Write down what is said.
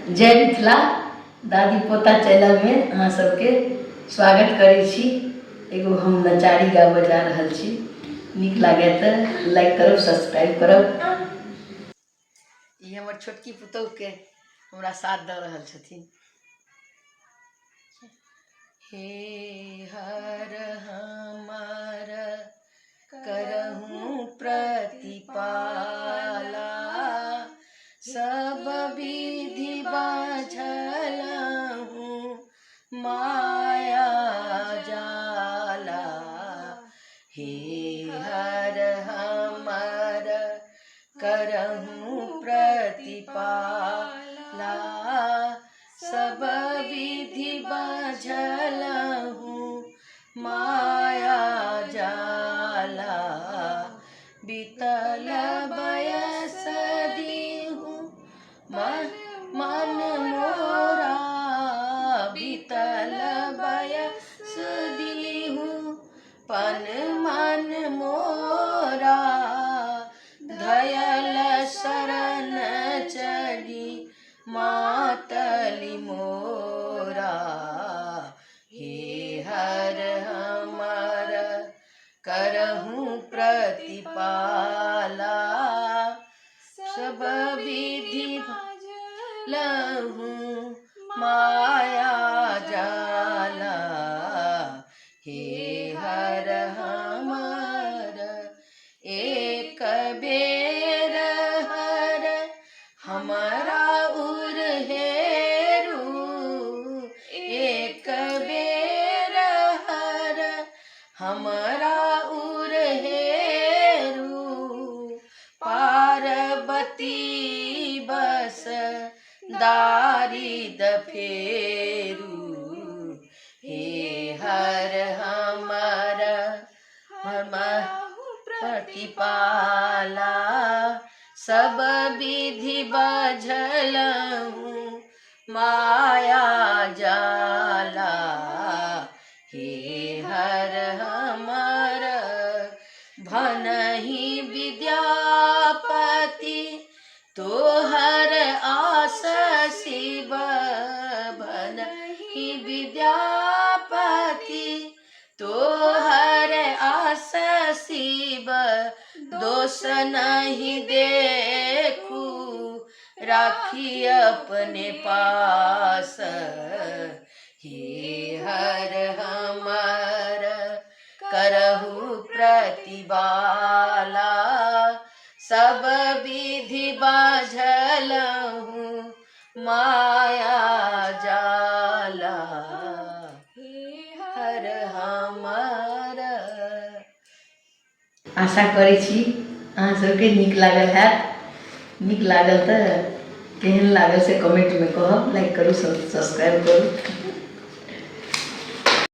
जय मिथिला दादी पोता चैनल में अहाँ सबके स्वागत करै छी। एगो हम नचारी गाबऽ जा रहल छी, नीक लागे तो लाइक करब, सब्सक्राइब करब। ई हमर छोटकी पुतौह के हमरा साथ दऽ रहल छथिन। हे हर हमार करहूँ प्रतिपाला, सब विधि बाझलहूँ माया जाला। हे हर हमार करहूँ प्रतिपाला, सब विधि बाझलहूँ माया जाला। बीतल बयस दीहूँ मन मोरा, बीतल बयस दीहूँ मन मोरा। धयल शरण चली मातली मोरा। हे हर हमार करहूँ प्रतिपाला, सब विधि लहूँ माया जाला। हे हर हमार एक बेर हर हमारा उर हेरू, एक बेर हर हमारा उर हेरू। पार्वती बस दारिद फेरू। हे हर हमार प्रतिपाला, सब विधि बाझलहूँ माया जाला। हे हर हमार भनहि विद्यापति तोहर आस शिव, भनहि विद्यापति तोहर आस शिव। दोष नहीं देखू राखी अपने पास। हे हर हमार करहूँ प्रतिपाला, सब विधि बाझलहूँ माया जाला। हर हमार आशा करै छी अहाँ सबके नीक लागल हैत। नीक लागल तऽ केहन लागल से कमेंट में कहब। लाइक करू, सब्सक्राइब करू।